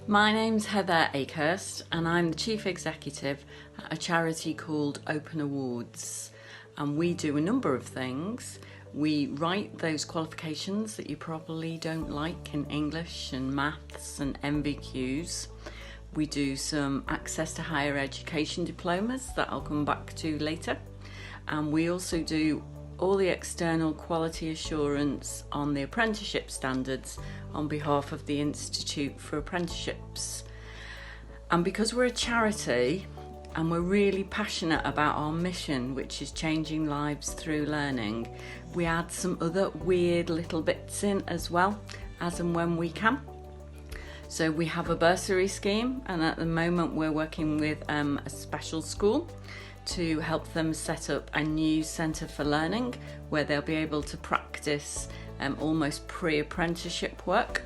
My name's Heather Akehurst and I'm the Chief Executive at a charity called Open Awards, and we do a number of things. We write those qualifications that you probably don't like in English and maths and MVQs. We do some access to higher education diplomas that I'll come back to later, and we also do all the external quality assurance on the apprenticeship standards on behalf of the Institute for Apprenticeships. And because we're a charity and we're really passionate about our mission, which is changing lives through learning, we add some other weird little bits in as well, as and when we can. So we have a bursary scheme, and at the moment we're working with a special school to help them set up a new centre for learning where they'll be able to practice almost pre-apprenticeship work.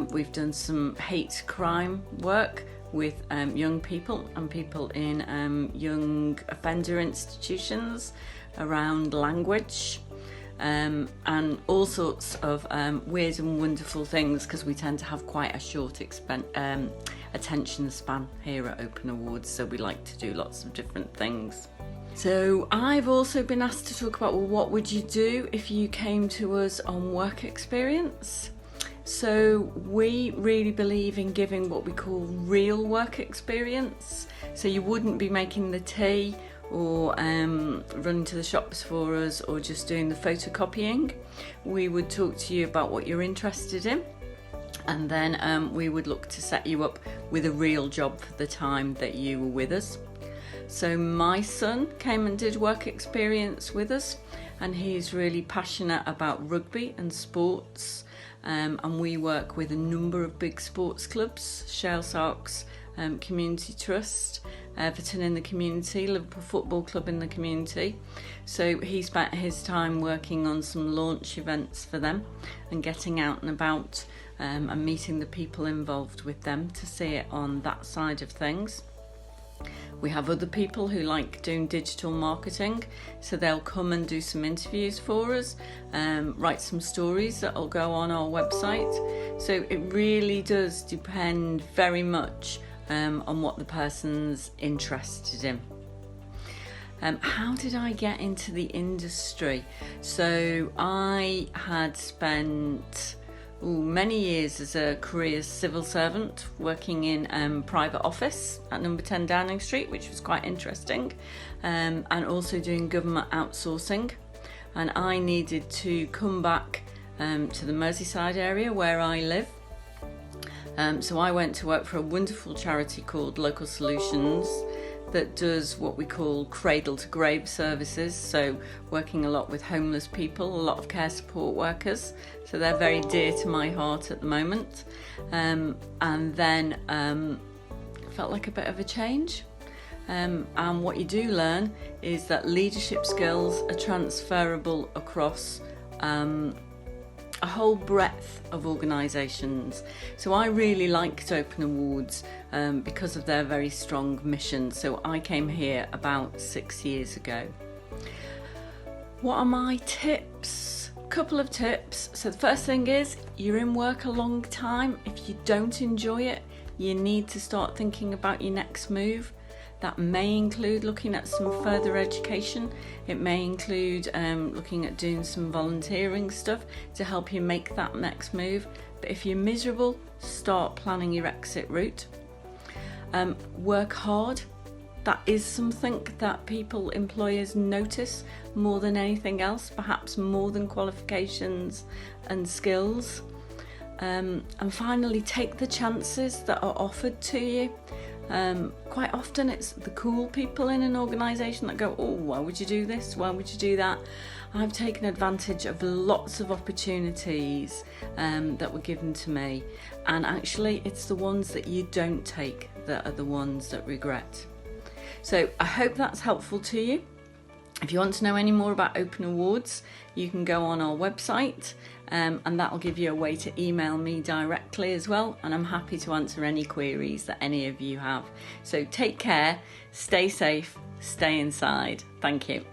We've done some hate crime work with young people and people in young offender institutions around language, and all sorts of weird and wonderful things, because we tend to have quite a short attention span here at Open Awards, so we like to do lots of different things. So I've also been asked to talk about, well, what would you do if you came to us on work experience? So we really believe in giving what we call real work experience. So you wouldn't be making the tea or running to the shops for us or just doing the photocopying. We would talk to you about what you're interested in, and then we would look to set you up with a real job for the time that you were with us. So my son came and did work experience with us, and he's really passionate about rugby and sports, and we work with a number of big sports clubs, Shale Sarks, Community Trust, Everton in the community, Liverpool Football Club in the community. So he spent his time working on some launch events for them and getting out and about and meeting the people involved with them to see it on that side of things. We have other people who like doing digital marketing, so they'll come and do some interviews for us, write some stories that will go on our website. So it really does depend very much on what the person's interested in. How did I get into the industry? So I had spent many years as a career civil servant working in private office at number 10 Downing Street, which was quite interesting, and also doing government outsourcing. And I needed to come back to the Merseyside area where I live. So I went to work for a wonderful charity called Local Solutions that does what we call cradle to grave services, so working a lot with homeless people, a lot of care support workers, so they're very dear to my heart at the moment. And then felt like a bit of a change, and what you do learn is that leadership skills are transferable across a whole breadth of organisations. So I really liked Open Awards because of their very strong mission. So I came here about 6 years ago. What are my tips? A couple of tips. So the first thing is, you're in work a long time. If you don't enjoy it, you need to start thinking about your next move. That may include looking at some further education. It may include looking at doing some volunteering stuff to help you make that next move. But if you're miserable, start planning your exit route. Work hard. That is something that employers notice more than anything else, perhaps more than qualifications and skills. And finally, take the chances that are offered to you. Quite often it's the cool people in an organisation that go, oh, why would you do this? Why would you do that? I've taken advantage of lots of opportunities that were given to me, and actually it's the ones that you don't take that are the ones that regret. So I hope that's helpful to you. If you want to know any more about Open Awards, you can go on our website, and that'll give you a way to email me directly as well, and I'm happy to answer any queries that any of you have. So take care, stay safe, stay inside. Thank you.